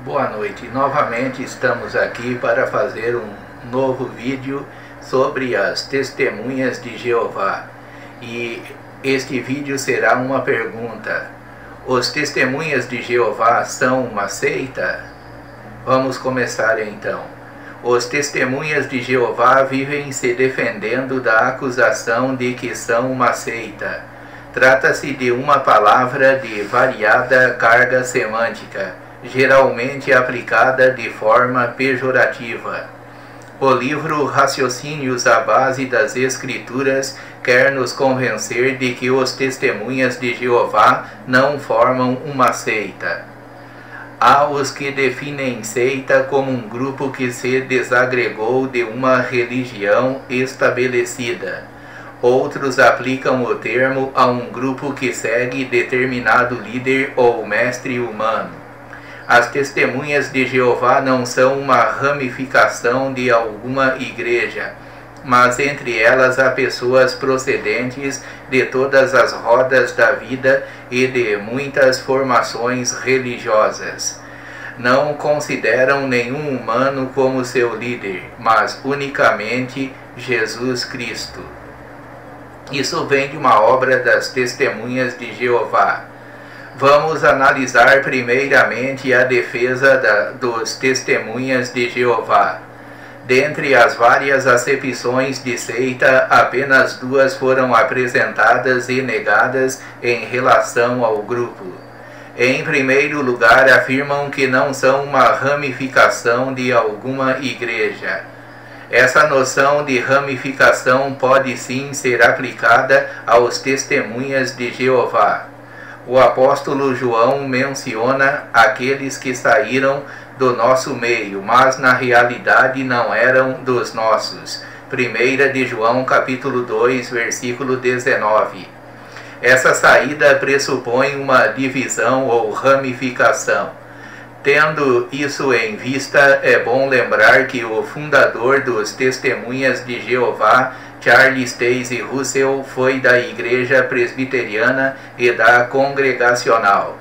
Boa noite, novamente estamos aqui para fazer um novo vídeo sobre as testemunhas de Jeová. E este vídeo será uma pergunta: os testemunhas de Jeová são uma seita? Vamos começar então. Os testemunhas de Jeová vivem se defendendo da acusação de que são uma seita. Trata-se de uma palavra de variada carga semântica, geralmente aplicada de forma pejorativa. O livro Raciocínios à Base das Escrituras quer nos convencer de que os testemunhas de Jeová não formam uma seita. Há os que definem seita como um grupo que se desagregou de uma religião estabelecida. Outros aplicam o termo a um grupo que segue determinado líder ou mestre humano. As testemunhas de Jeová não são uma ramificação de alguma igreja, mas entre elas há pessoas procedentes de todas as rodas da vida e de muitas formações religiosas. Não consideram nenhum humano como seu líder, mas unicamente Jesus Cristo. Isso vem de uma obra das Testemunhas de Jeová. Vamos analisar primeiramente a defesa dos Testemunhas de Jeová. Dentre as várias acepções de seita, apenas duas foram apresentadas e negadas em relação ao grupo. Em primeiro lugar, afirmam que não são uma ramificação de alguma igreja. Essa noção de ramificação pode sim ser aplicada aos testemunhas de Jeová. O apóstolo João menciona aqueles que saíram do nosso meio, mas na realidade não eram dos nossos. 1 de João capítulo 2, versículo 19. Essa saída pressupõe uma divisão ou ramificação. Tendo isso em vista, é bom lembrar que o fundador dos Testemunhas de Jeová, Charles Taze Russell, foi da Igreja Presbiteriana e da Congregacional.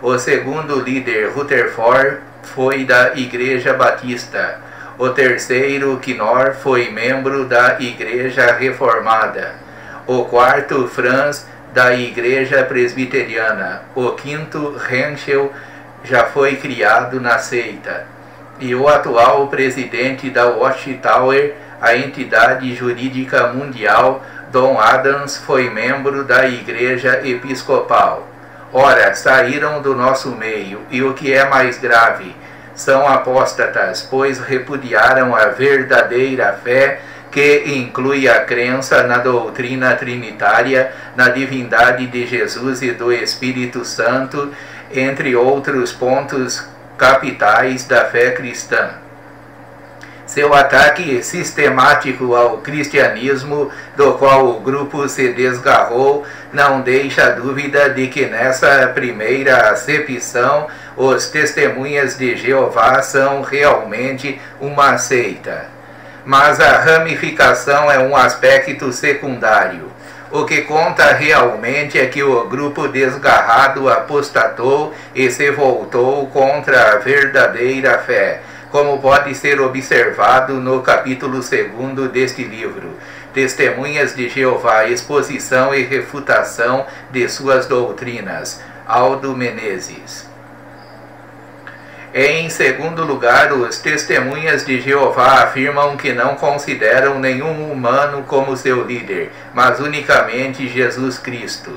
O segundo líder, Rutherford, foi da Igreja Batista. O terceiro, Knorr, foi membro da Igreja Reformada. O quarto, Franz, da Igreja Presbiteriana. O quinto, Henschel, já foi criado na seita. E o atual presidente da Watchtower, a entidade jurídica mundial, Don Adams, foi membro da Igreja Episcopal. Ora, saíram do nosso meio, e o que é mais grave, são apóstatas, pois repudiaram a verdadeira fé, que inclui a crença na doutrina trinitária, na divindade de Jesus e do Espírito Santo, entre outros pontos capitais da fé cristã. Seu ataque sistemático ao cristianismo, do qual o grupo se desgarrou, não deixa dúvida de que nessa primeira acepção os testemunhas de Jeová são realmente uma seita. Mas a ramificação é um aspecto secundário. O que conta realmente é que o grupo desgarrado apostatou e se voltou contra a verdadeira fé, como pode ser observado no capítulo 2 deste livro, Testemunhas de Jeová, Exposição e Refutação de Suas Doutrinas, Aldo Menezes. Em segundo lugar, os Testemunhas de Jeová afirmam que não consideram nenhum humano como seu líder, mas unicamente Jesus Cristo.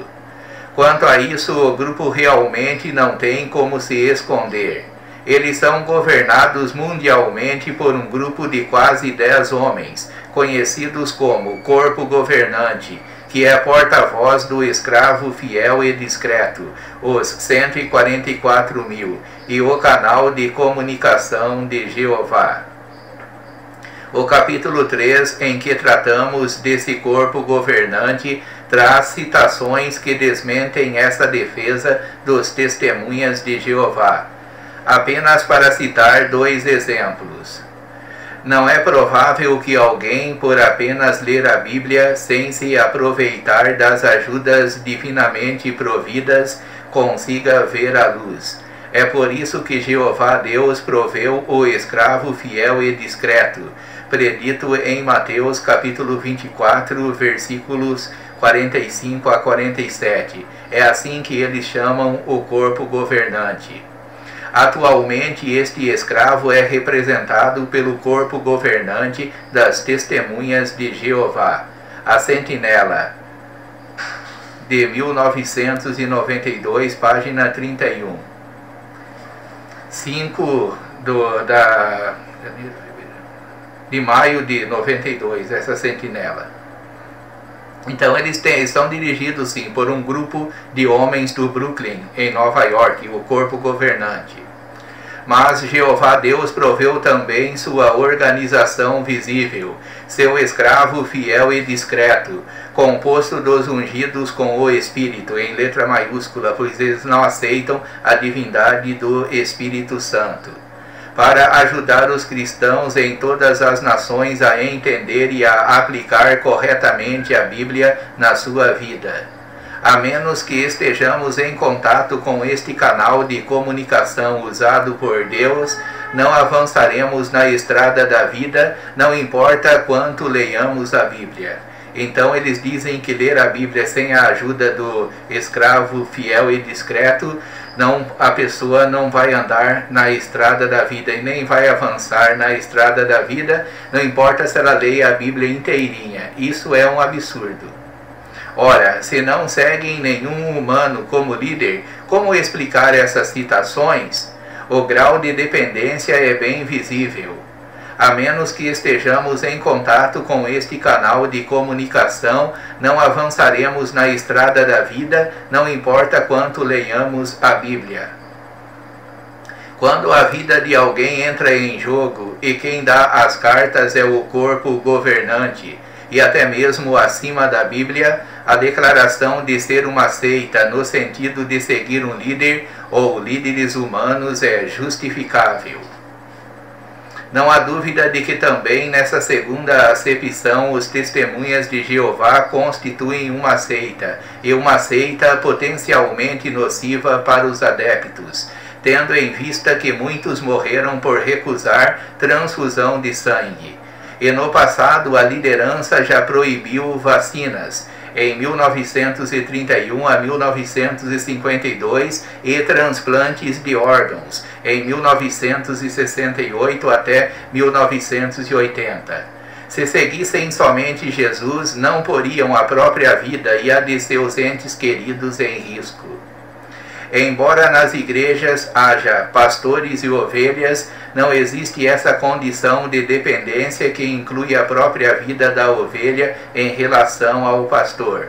Quanto a isso, o grupo realmente não tem como se esconder. Eles são governados mundialmente por um grupo de quase 10 homens, conhecidos como Corpo Governante, que é porta-voz do escravo fiel e discreto, os 144 mil, e o canal de comunicação de Jeová. O capítulo 3, em que tratamos desse corpo governante, traz citações que desmentem essa defesa dos testemunhas de Jeová. Apenas para citar 2 exemplos. Não é provável que alguém, por apenas ler a Bíblia sem se aproveitar das ajudas divinamente providas, consiga ver a luz. É por isso que Jeová Deus proveu o escravo fiel e discreto, predito em Mateus capítulo 24, versículos 45 a 47. É assim que eles chamam o corpo governante. Atualmente, este escravo é representado pelo corpo governante das Testemunhas de Jeová, a Sentinela, de 1992, página 31. 5 de maio de 92, essa Sentinela. Então eles são dirigidos sim por um grupo de homens do Brooklyn, em Nova York, o corpo governante. Mas Jeová Deus proveu também sua organização visível, seu escravo fiel e discreto, composto dos ungidos com o Espírito, em letra maiúscula, pois eles não aceitam a divindade do Espírito Santo, para ajudar os cristãos em todas as nações a entender e a aplicar corretamente a Bíblia na sua vida. A menos que estejamos em contato com este canal de comunicação usado por Deus, não avançaremos na estrada da vida, não importa quanto leiamos a Bíblia. Então eles dizem que ler a Bíblia sem a ajuda do escravo fiel e discreto, a pessoa não vai andar na estrada da vida e nem vai avançar na estrada da vida, não importa se ela leia a Bíblia inteirinha. Isso é um absurdo. Ora, se não seguem nenhum humano como líder, como explicar essas citações? O grau de dependência é bem visível. A menos que estejamos em contato com este canal de comunicação, não avançaremos na estrada da vida, não importa quanto leiamos a Bíblia. Quando a vida de alguém entra em jogo e quem dá as cartas é o corpo governante, e até mesmo acima da Bíblia, a declaração de ser uma seita no sentido de seguir um líder ou líderes humanos é justificável. Não há dúvida de que também nessa segunda acepção os testemunhas de Jeová constituem uma seita, e uma seita potencialmente nociva para os adeptos, tendo em vista que muitos morreram por recusar transfusão de sangue. E no passado a liderança já proibiu vacinas, em 1931 a 1952, e transplantes de órgãos, em 1968 até 1980. Se seguissem somente Jesus, não poriam a própria vida e a de seus entes queridos em risco. Embora nas igrejas haja pastores e ovelhas, não existe essa condição de dependência que inclui a própria vida da ovelha em relação ao pastor.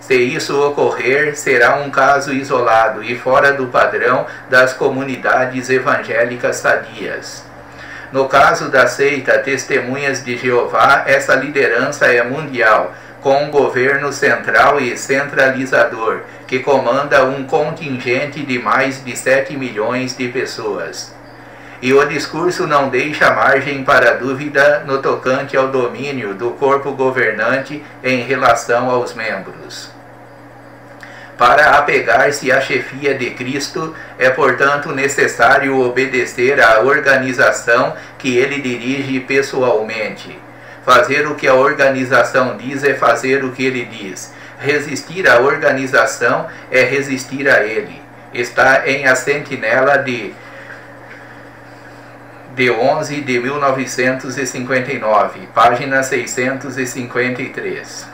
Se isso ocorrer, será um caso isolado e fora do padrão das comunidades evangélicas sadias. No caso da seita Testemunhas de Jeová, essa liderança é mundial, com um governo central e centralizador, que comanda um contingente de mais de 7 milhões de pessoas. E o discurso não deixa margem para dúvida no tocante ao domínio do corpo governante em relação aos membros. Para apegar-se à chefia de Cristo, é portanto necessário obedecer à organização que ele dirige pessoalmente. Fazer o que a organização diz é fazer o que ele diz. Resistir à organização é resistir a ele. Está em A Sentinela de 11 de 1959, página 653.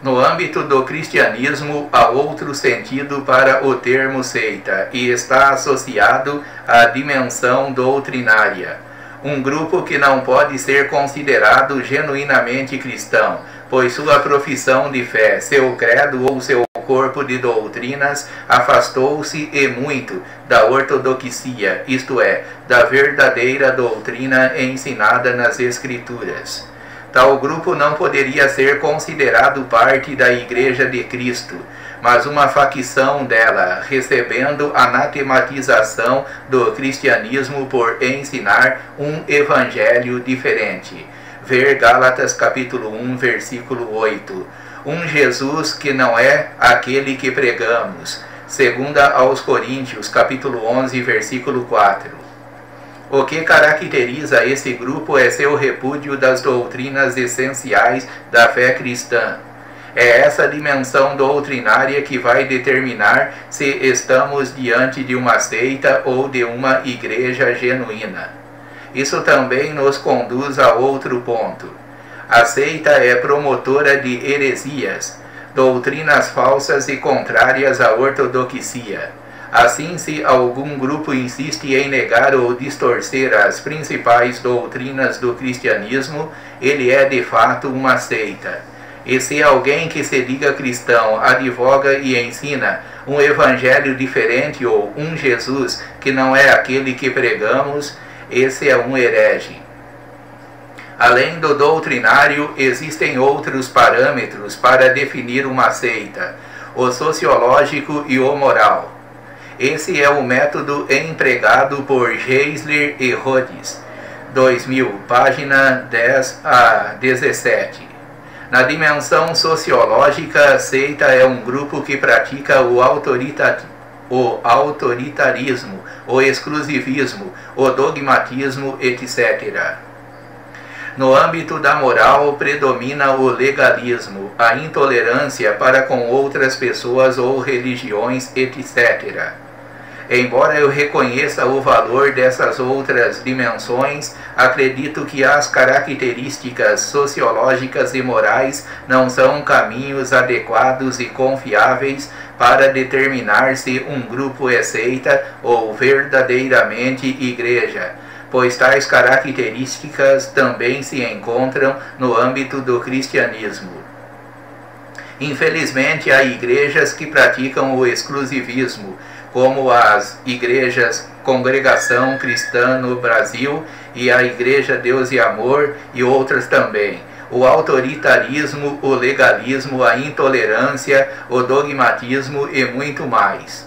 No âmbito do cristianismo, há outro sentido para o termo seita, e está associado à dimensão doutrinária. Um grupo que não pode ser considerado genuinamente cristão, pois sua profissão de fé, seu credo ou seu corpo de doutrinas afastou-se e muito da ortodoxia, isto é, da verdadeira doutrina ensinada nas Escrituras. Tal grupo não poderia ser considerado parte da Igreja de Cristo, mas uma facção dela, recebendo anatematização do cristianismo por ensinar um evangelho diferente. Ver Gálatas capítulo 1, versículo 8. um Jesus que não é aquele que pregamos. 2 aos Coríntios, capítulo 11, versículo 4. O que caracteriza esse grupo é seu repúdio das doutrinas essenciais da fé cristã. É essa dimensão doutrinária que vai determinar se estamos diante de uma seita ou de uma igreja genuína. Isso também nos conduz a outro ponto. A seita é promotora de heresias, doutrinas falsas e contrárias à ortodoxia. Assim, se algum grupo insiste em negar ou distorcer as principais doutrinas do cristianismo, ele é de fato uma seita. E se alguém que se diga cristão advoga e ensina um evangelho diferente ou um Jesus que não é aquele que pregamos, esse é um herege. Além do doutrinário, existem outros parâmetros para definir uma seita: o sociológico e o moral. Esse é o método empregado por Geisler e Rhodes, 2000, página 10 a 17. Na dimensão sociológica, a seita é um grupo que pratica o autoritarismo, o exclusivismo, o dogmatismo, etc. No âmbito da moral, predomina o legalismo, a intolerância para com outras pessoas ou religiões, etc. Embora eu reconheça o valor dessas outras dimensões, acredito que as características sociológicas e morais não são caminhos adequados e confiáveis para determinar se um grupo é seita ou verdadeiramente igreja, pois tais características também se encontram no âmbito do cristianismo. Infelizmente, há igrejas que praticam o exclusivismo, como as igrejas Congregação Cristã no Brasil e a Igreja Deus e Amor e outras também. O autoritarismo, o legalismo, a intolerância, o dogmatismo e muito mais.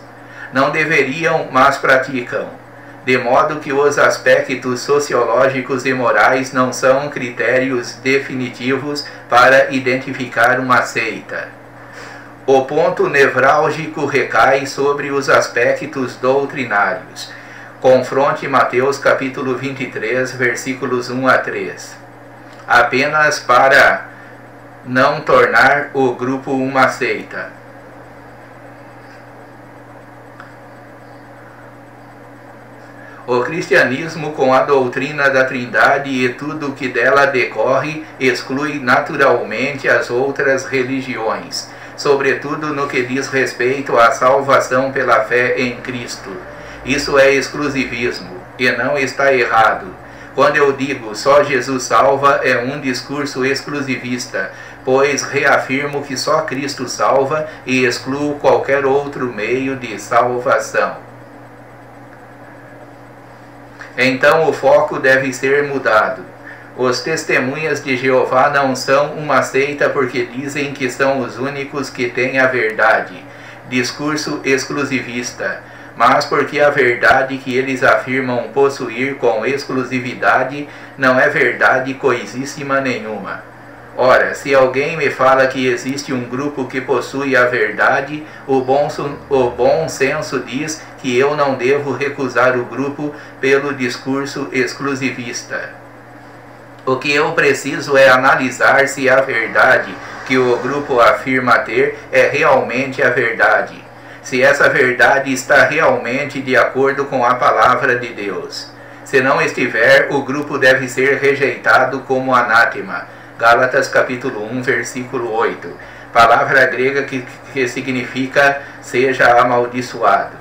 Não deveriam, mas praticam. De modo que os aspectos sociológicos e morais não são critérios definitivos para identificar uma seita. O ponto nevrálgico recai sobre os aspectos doutrinários. Confronte Mateus capítulo 23, versículos 1 a 3. Apenas para não tornar o grupo uma seita. O cristianismo, com a doutrina da Trindade e tudo o que dela decorre, exclui naturalmente as outras religiões, sobretudo no que diz respeito à salvação pela fé em Cristo. Isso é exclusivismo, e não está errado. Quando eu digo só Jesus salva, é um discurso exclusivista, pois reafirmo que só Cristo salva e excluo qualquer outro meio de salvação. Então o foco deve ser mudado. Os testemunhas de Jeová não são uma seita porque dizem que são os únicos que têm a verdade, discurso exclusivista, mas porque a verdade que eles afirmam possuir com exclusividade não é verdade coisíssima nenhuma. Ora, se alguém me fala que existe um grupo que possui a verdade, o bom senso diz que eu não devo recusar o grupo pelo discurso exclusivista. O que eu preciso é analisar se a verdade que o grupo afirma ter é realmente a verdade, se essa verdade está realmente de acordo com a palavra de Deus. Se não estiver, o grupo deve ser rejeitado como anátema. Gálatas capítulo 1, versículo 8, palavra grega que significa seja amaldiçoado.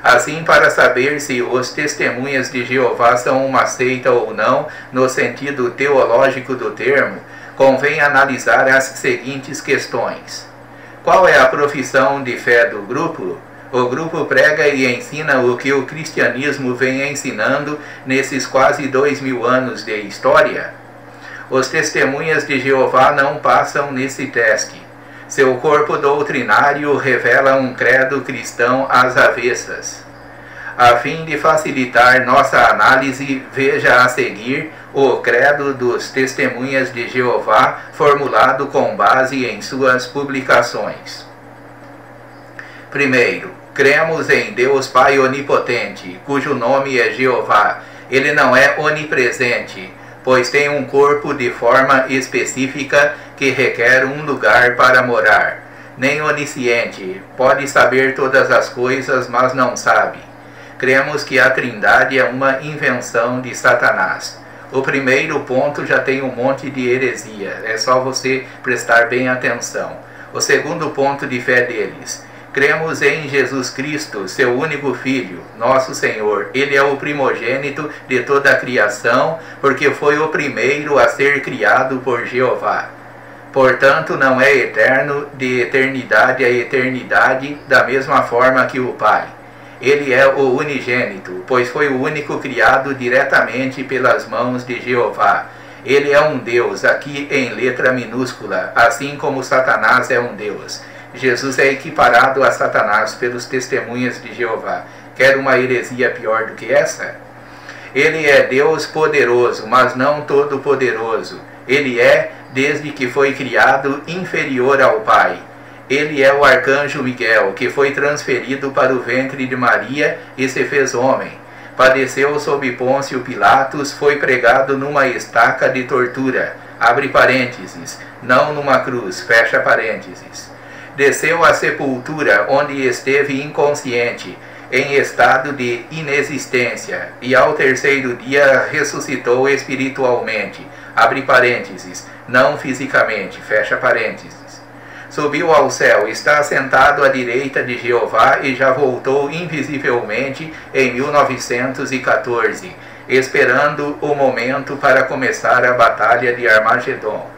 Assim, para saber se os testemunhas de Jeová são uma seita ou não, no sentido teológico do termo, convém analisar as seguintes questões. Qual é a profissão de fé do grupo? O grupo prega e ensina o que o cristianismo vem ensinando nesses quase 2000 anos de história? Os testemunhas de Jeová não passam nesse teste. Seu corpo doutrinário revela um credo cristão às avessas. A fim de facilitar nossa análise, veja a seguir o credo dos Testemunhas de Jeová, formulado com base em suas publicações. Primeiro, cremos em Deus Pai Onipotente, cujo nome é Jeová. Ele não é onipresente, pois tem um corpo de forma específica que requer um lugar para morar. Nem onisciente, pode saber todas as coisas, mas não sabe. Cremos que a Trindade é uma invenção de Satanás. O primeiro ponto já tem um monte de heresia, é só você prestar bem atenção. O segundo ponto de fé deles: cremos em Jesus Cristo, seu único Filho, nosso Senhor. Ele é o primogênito de toda a criação, porque foi o primeiro a ser criado por Jeová. Portanto, não é eterno de eternidade a eternidade, da mesma forma que o Pai. Ele é o unigênito, pois foi o único criado diretamente pelas mãos de Jeová. Ele é um Deus, aqui em letra minúscula, assim como Satanás é um Deus. Jesus é equiparado a Satanás pelos Testemunhas de Jeová. Quer uma heresia pior do que essa? Ele é Deus poderoso, mas não todo-poderoso. Ele é, desde que foi criado, inferior ao Pai. Ele é o arcanjo Miguel, que foi transferido para o ventre de Maria e se fez homem. Padeceu sob Pôncio Pilatos, foi pregado numa estaca de tortura, abre parênteses, não numa cruz, fecha parênteses. Desceu à sepultura, onde esteve inconsciente, em estado de inexistência, e ao terceiro dia ressuscitou espiritualmente, abre parênteses, não fisicamente, fecha parênteses. Subiu ao céu, está assentado à direita de Jeová e já voltou invisivelmente em 1914, esperando o momento para começar a batalha de Armagedon.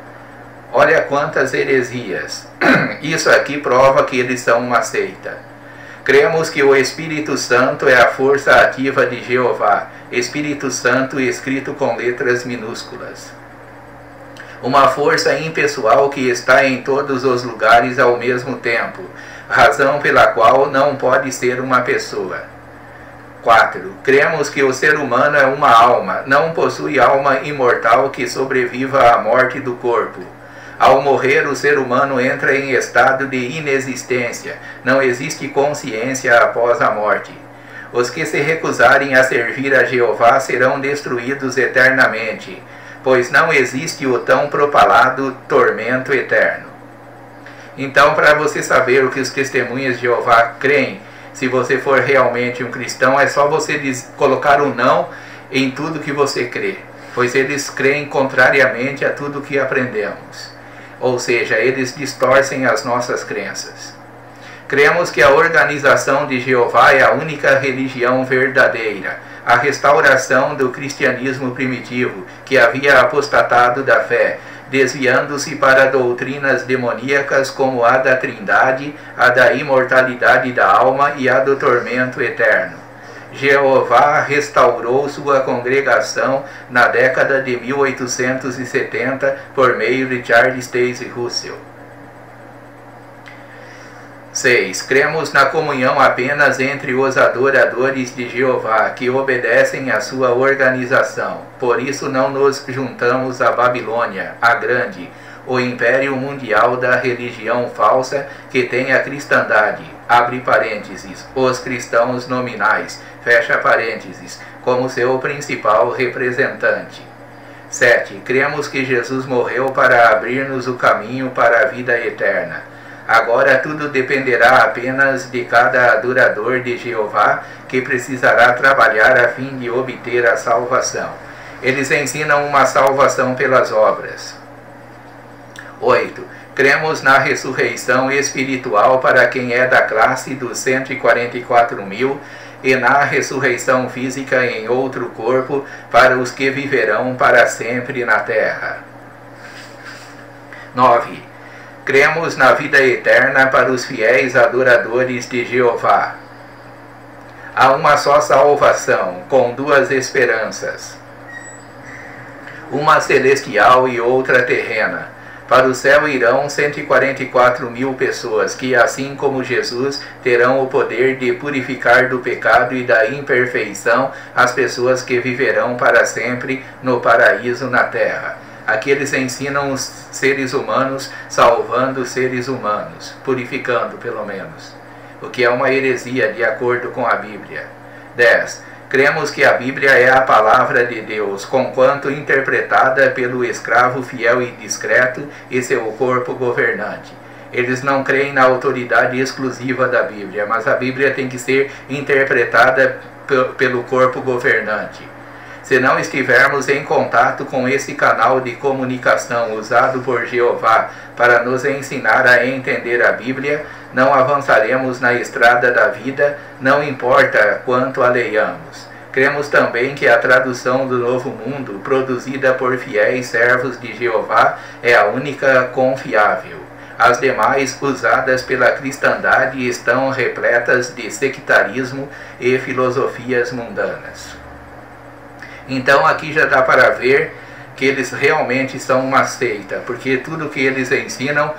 Olha quantas heresias. Isso aqui prova que eles são uma seita. Cremos que o Espírito Santo é a força ativa de Jeová. Espírito Santo escrito com letras minúsculas. Uma força impessoal que está em todos os lugares ao mesmo tempo, razão pela qual não pode ser uma pessoa. 4. Cremos que o ser humano é uma alma, não possui alma imortal que sobreviva à morte do corpo. Ao morrer, o ser humano entra em estado de inexistência, não existe consciência após a morte. Os que se recusarem a servir a Jeová serão destruídos eternamente, pois não existe o tão propalado tormento eterno. Então, para você saber o que os Testemunhas de Jeová creem, se você for realmente um cristão, é só você colocar um não em tudo que você crê, pois eles creem contrariamente a tudo que aprendemos. Ou seja, eles distorcem as nossas crenças. Cremos que a organização de Jeová é a única religião verdadeira, a restauração do cristianismo primitivo, que havia apostatado da fé, desviando-se para doutrinas demoníacas como a da Trindade, a da imortalidade da alma e a do tormento eterno. Jeová restaurou sua congregação na década de 1870 por meio de Charles Taze Russell. 6. Cremos na comunhão apenas entre os adoradores de Jeová, que obedecem à sua organização. Por isso não nos juntamos à Babilônia, a Grande, o império mundial da religião falsa que tem a cristandade, abre parênteses, os cristãos nominais, fecha parênteses, como seu principal representante. 7. Cremos que Jesus morreu para abrir-nos o caminho para a vida eterna. Agora tudo dependerá apenas de cada adorador de Jeová, que precisará trabalhar a fim de obter a salvação. Eles ensinam uma salvação pelas obras. 8. Cremos na ressurreição espiritual para quem é da classe dos 144.000 e na ressurreição física em outro corpo para os que viverão para sempre na terra. 9. Cremos na vida eterna para os fiéis adoradores de Jeová. Há uma só salvação, com duas esperanças, uma celestial e outra terrena. Para o céu irão 144.000 pessoas, que, assim como Jesus, terão o poder de purificar do pecado e da imperfeição as pessoas que viverão para sempre no paraíso na terra. Aqui eles ensinam os seres humanos, salvando os seres humanos, purificando pelo menos, o que é uma heresia de acordo com a Bíblia. 10. Cremos que a Bíblia é a palavra de Deus, conquanto interpretada pelo escravo fiel e discreto e seu corpo governante. Eles não creem na autoridade exclusiva da Bíblia, mas a Bíblia tem que ser interpretada pelo corpo governante. Se não estivermos em contato com esse canal de comunicação usado por Jeová para nos ensinar a entender a Bíblia, não avançaremos na estrada da vida, não importa quanto a leiamos. Cremos também que a tradução do Novo Mundo, produzida por fiéis servos de Jeová, é a única confiável. As demais, usadas pela cristandade, estão repletas de sectarismo e filosofias mundanas. Então aqui já dá para ver que eles realmente são uma seita, porque tudo que eles ensinam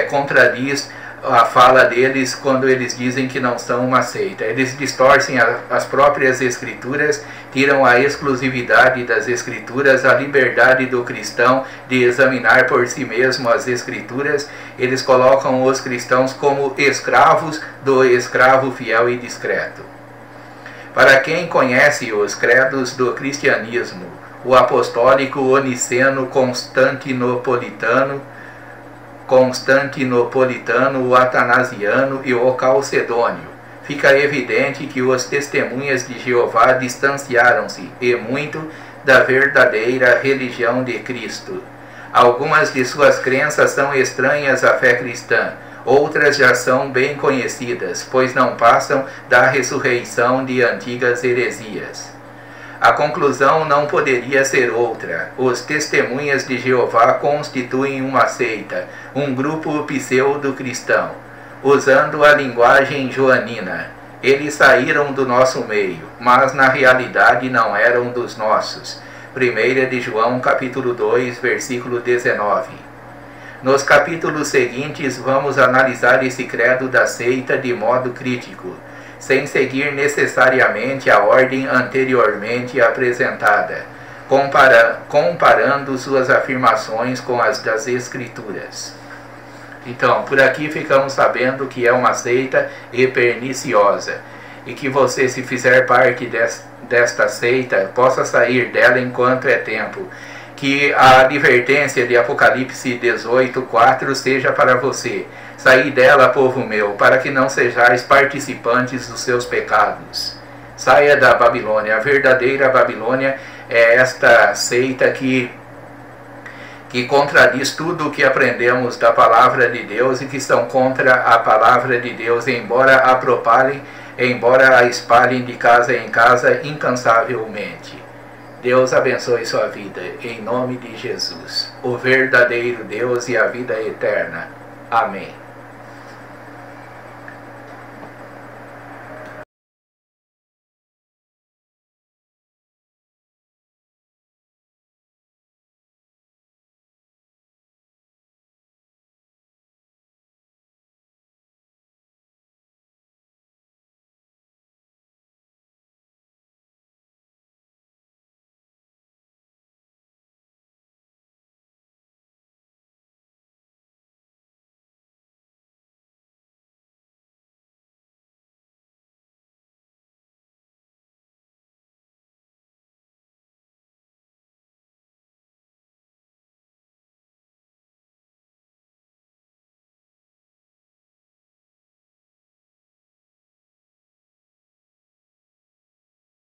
contradiz a fala deles quando eles dizem que não são uma seita. Eles distorcem as próprias escrituras, tiram a exclusividade das escrituras, a liberdade do cristão de examinar por si mesmo as escrituras. Eles colocam os cristãos como escravos do escravo fiel e discreto. Para quem conhece os credos do cristianismo, o apostólico, o niceno, constantinopolitano, o atanasiano e o calcedônio, fica evidente que os testemunhas de Jeová distanciaram-se, e muito, da verdadeira religião de Cristo. Algumas de suas crenças são estranhas à fé cristã, outras já são bem conhecidas, pois não passam da ressurreição de antigas heresias. A conclusão não poderia ser outra. Os testemunhas de Jeová constituem uma seita, um grupo pseudo-cristão, usando a linguagem joanina. Eles saíram do nosso meio, mas na realidade não eram dos nossos. 1 de João, capítulo 2, versículo 19. Nos capítulos seguintes vamos analisar esse credo da seita de modo crítico, sem seguir necessariamente a ordem anteriormente apresentada, comparando suas afirmações com as das Escrituras. Então, por aqui ficamos sabendo que é uma seita e perniciosa, e que você, se fizer parte desta seita, possa sair dela enquanto é tempo. Que a advertência de Apocalipse 18:4 seja para você. Saí dela, povo meu, para que não sejais participantes dos seus pecados. Saia da Babilônia. A verdadeira Babilônia é esta seita que contradiz tudo o que aprendemos da palavra de Deus e que estão contra a palavra de Deus, embora a espalhem de casa em casa incansavelmente. Deus abençoe sua vida, em nome de Jesus, o verdadeiro Deus e a vida eterna. Amém.